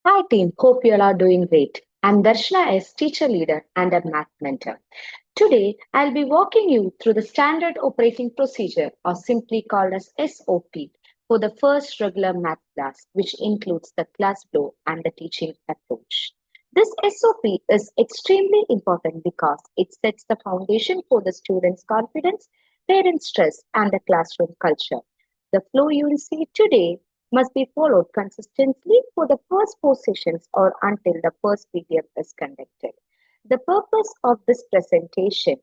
Hi team, hope you all are doing great. I'm Darshana as teacher leader and a math mentor. Today, I'll be walking you through the standard operating procedure or simply called as SOP for the first regular math class, which includes the class flow and the teaching approach. This SOP is extremely important because it sets the foundation for the students' confidence, parents' stress, and the classroom culture. The flow you will see today must be followed consistently for the first four sessions or until the first PDM is conducted. The purpose of this presentation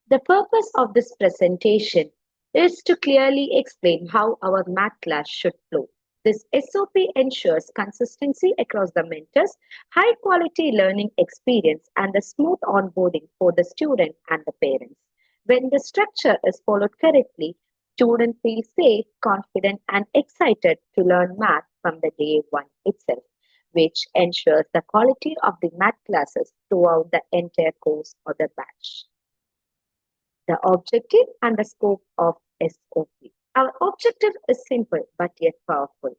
The purpose of this presentation is to clearly explain how our math class should flow. This SOP ensures consistency across the mentors, high quality learning experience, and the smooth onboarding for the student and the parents. When the structure is followed correctly, students feel safe, confident, and excited to learn math from the day one itself, which ensures the quality of the math classes throughout the entire course or the batch. The objective and the scope of SOP. Our objective is simple but yet powerful,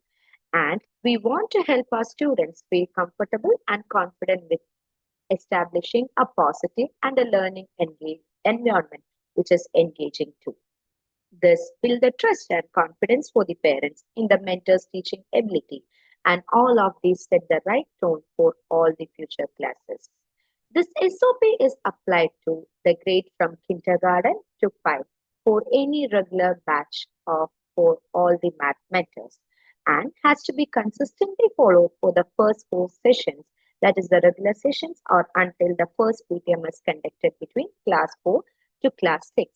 and we want to help our students feel comfortable and confident with establishing a positive and a learning environment which is engaging too. This build the trust and confidence for the parents in the mentor's teaching ability, and all of these set the right tone for all the future classes. This SOP is applied to the grade from kindergarten to 5 for any regular batch of for all the math mentors and has to be consistently followed for the first four sessions, that is the regular sessions, or until the first PTM is conducted between class 4 to class 6.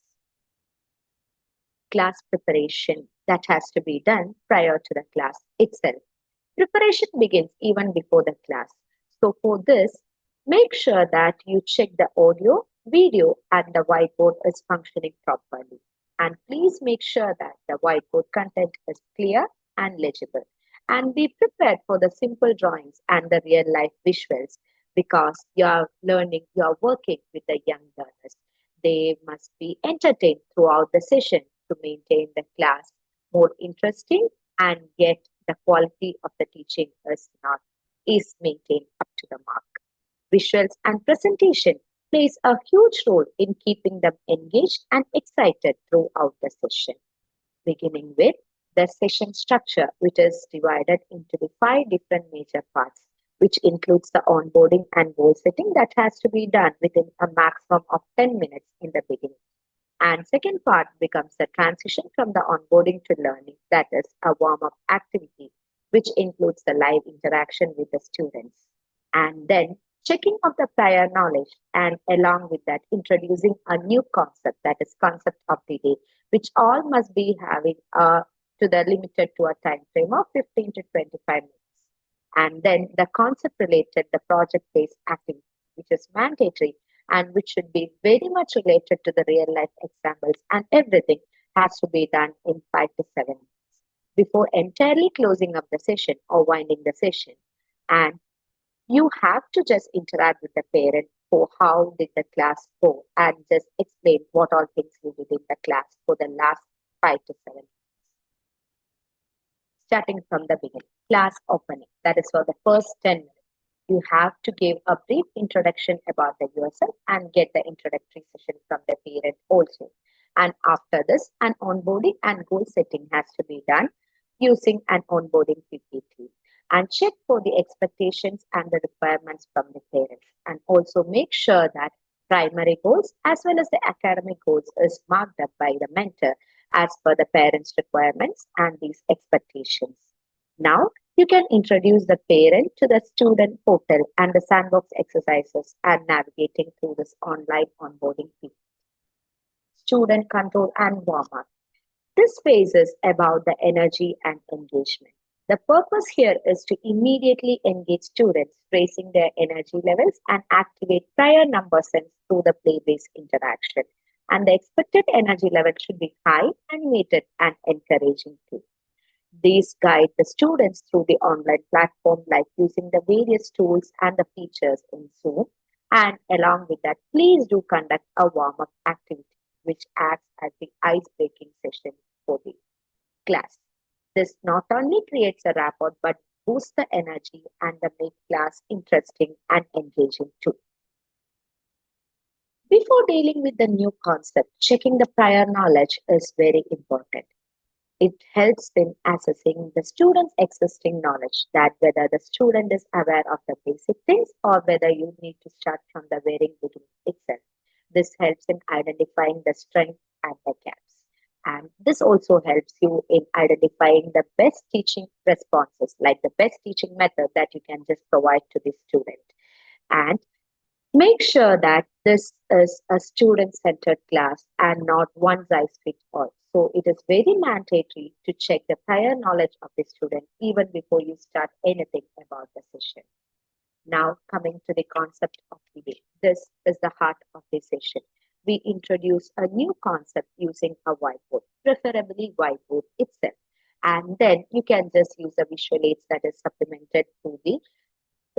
Class preparation that has to be done prior to the class itself. Preparation begins even before the class. So, for this, make sure that you check the audio, video, and the whiteboard is functioning properly. And please make sure that the whiteboard content is clear and legible. And be prepared for the simple drawings and the real life visuals because you are learning, you are working with the young learners. They must be entertained throughout the session to maintain the class more interesting and yet the quality of the teaching is maintained up to the mark. Visuals and presentation plays a huge role in keeping them engaged and excited throughout the session. Beginning with the session structure, which is divided into the five different major parts, which includes the onboarding and goal setting that has to be done within a maximum of 10 minutes in the beginning. And second part becomes the transition from the onboarding to learning, that is a warm-up activity, which includes the live interaction with the students. And then checking of the prior knowledge and along with that introducing a new concept, that is concept of the day, which all must be having to the limited to a time frame of 15 to 25 minutes. And then the concept related, the project based activity, which is mandatory and which should be very much related to the real life examples, and everything has to be done in 5 to 7 minutes before entirely closing up the session or winding the session. And you have to just interact with the parent for how did the class go and just explain what all things you did in the class for the last 5 to 7 minutes. Starting from the beginning. Class opening, that is for the first 10 minutes. You have to give a brief introduction about the yourself and get the introductory session from the parent also. And after this, an onboarding and goal setting has to be done using an onboarding PPT and check for the expectations and the requirements from the parents. And also make sure that primary goals as well as the academic goals is marked up by the mentor as per the parents' requirements and these expectations. Now, you can introduce the parent to the student portal and the sandbox exercises and navigating through this online onboarding phase. Student control and warm up. This phase is about the energy and engagement. The purpose here is to immediately engage students, raising their energy levels and activate prior number sense through the play-based interaction. And the expected energy level should be high, animated, and encouraging too. These guide the students through the online platform, like using the various tools and the features in Zoom. And along with that, please do conduct a warm up activity, which acts as the ice breaking session for the class. This not only creates a rapport but boosts the energy and the make class interesting and engaging too. Before dealing with the new concept, checking the prior knowledge is very important. It helps in assessing the student's existing knowledge, that whether the student is aware of the basic things or whether you need to start from the very beginning itself. This helps in identifying the strengths and the gaps. And this also helps you in identifying the best teaching responses, like the best teaching method that you can just provide to the student. And make sure that this is a student-centered class and not one size fits all. So it is very mandatory to check the prior knowledge of the student even before you start anything about the session. Now coming to the concept of the day. This is the heart of the session. We introduce a new concept using a whiteboard, preferably whiteboard itself. And then you can just use a visual aids that is supplemented through the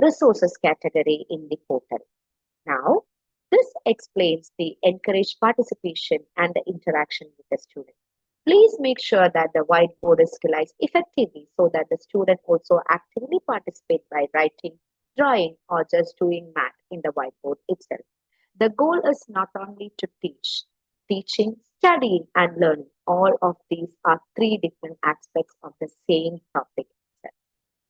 resources category in the portal. Now, this explains the encouraged participation and the interaction with the student. Please make sure that the whiteboard is utilized effectively so that the student also actively participate by writing, drawing, or just doing math in the whiteboard itself. The goal is not only to teach, teaching, studying, and learning. All of these are three different aspects of the same topic itself.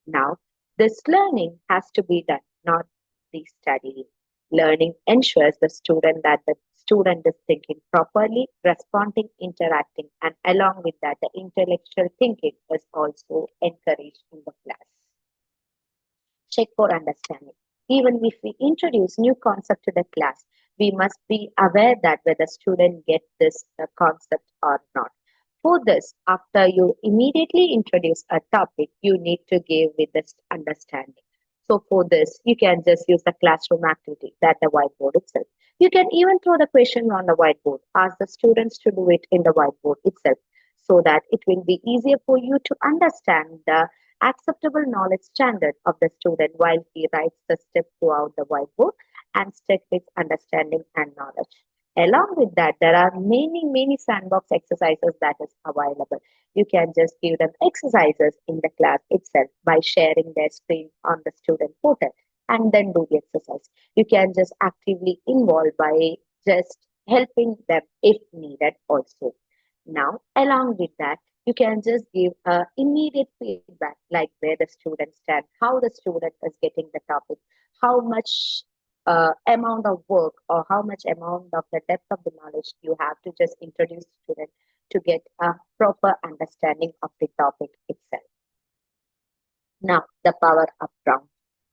Now, this learning has to be done, not the studying. Learning ensures the student is thinking properly, responding, interacting, and along with that, the intellectual thinking is also encouraged in the class. Check for understanding. Even if we introduce new concept to the class, we must be aware that whether student get this concept or not. For this, after you immediately introduce a topic, you need to give with this understanding. So for this, you can just use the classroom activity, that the whiteboard itself. You can even throw the question on the whiteboard, ask the students to do it in the whiteboard itself, so that it will be easier for you to understand the acceptable knowledge standard of the student while he writes the step throughout the whiteboard and check his understanding and knowledge. Along with that, there are many sandbox exercises that is available. You can just give them exercises in the class itself by sharing their screen on the student portal and then do the exercise. You can just actively involve by just helping them if needed also. Now, along with that, you can just give immediate feedback like where the student stand, how the student is getting the topic, how much amount of work or how much amount of the depth of the knowledge you have to just introduce student to get a proper understanding of the topic itself. Now, the power up round.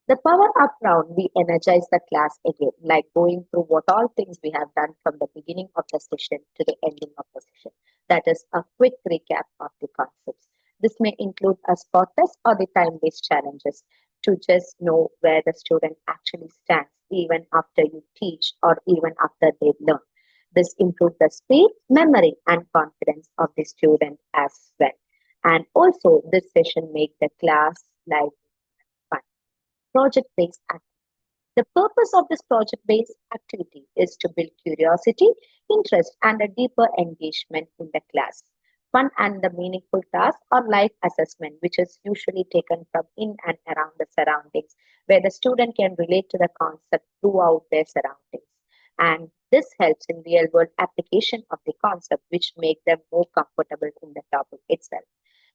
The power up round, we energize the class again, like going through what all things we have done from the beginning of the session to the ending of the session. That is a quick recap of the concepts. This may include a spot test or the time-based challenges to just know where the student actually stands even after you teach or even after they learn. This improves the speed, memory, and confidence of the student as well. And also, this session makes the class like fun. Project-based activity. The purpose of this project-based activity is to build curiosity, interest, and a deeper engagement in the class. Fun and the meaningful task or life assessment, which is usually taken from in and around the surroundings, where the student can relate to the concept throughout their surroundings. And this helps in real world application of the concept, which make them more comfortable in the topic itself.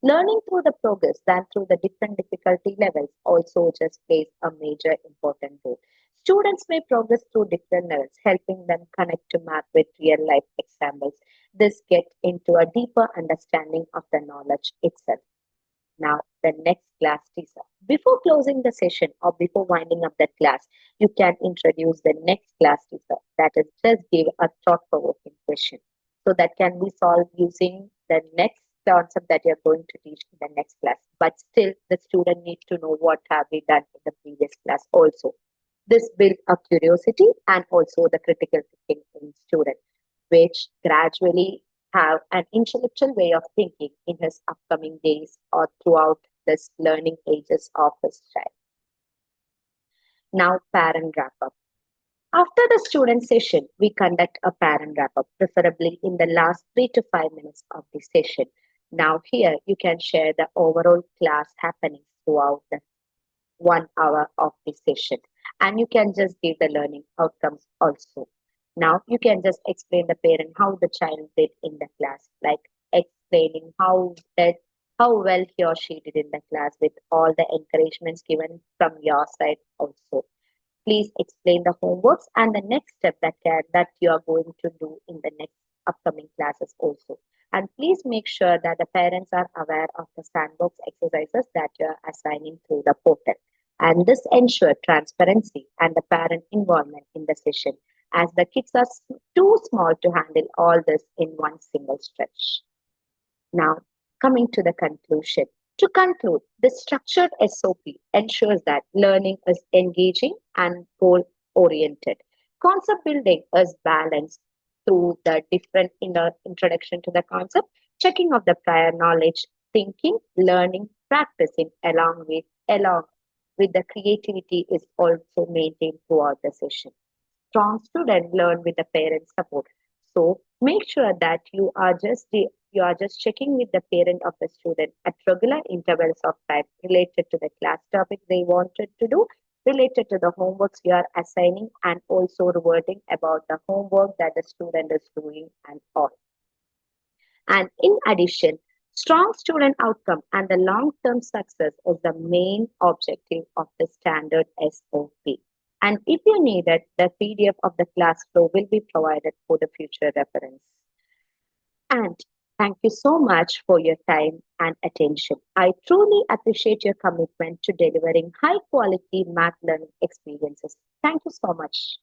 Learning through the progress than through the different difficulty levels also just plays a major important role. Students may progress through different levels, helping them connect to math with real life examples. This gets into a deeper understanding of the knowledge itself. Now, the next class teaser. Before closing the session or before winding up the class, you can introduce the next class teaser. That is, just give a thought-provoking question. So that can be solved using the next concept that you're going to teach in the next class. But still, the student needs to know what have we done in the previous class also. This builds a curiosity and also the critical thinking in student, which gradually have an intellectual way of thinking in his upcoming days or throughout this learning ages of his child. Now, parent wrap up. After the student session, we conduct a parent wrap up, preferably in the last 3 to 5 minutes of the session. Now here you can share the overall class happenings throughout the 1 hour of the session, and you can just give the learning outcomes also. Now you can just explain the parent how the child did in the class, like explaining how well he or she did in the class with all the encouragements given from your side also. Please explain the homeworks and the next step that you are going to do in the next upcoming classes also. And please make sure that the parents are aware of the sandbox exercises that you are assigning through the portal. And this ensures transparency and the parent involvement in the session, as the kids are too small to handle all this in one single stretch. Now, coming to the conclusion. To conclude, the structured SOP ensures that learning is engaging and goal oriented. Concept building is balanced through the different introduction to the concept, checking of the prior knowledge, thinking, learning, practicing along with the creativity is also maintained throughout the session. Strong student learn with the parent support. So make sure that you are just checking with the parent of the student at regular intervals of time related to the class topic they wanted to do, related to the homeworks you are assigning, and also reverting about the homework that the student is doing and all. And in addition, strong student outcome and the long-term success is the main objective of the standard SOP. And if you need it, the PDF of the class flow will be provided for the future reference. And thank you so much for your time and attention. I truly appreciate your commitment to delivering high quality math learning experiences. Thank you so much.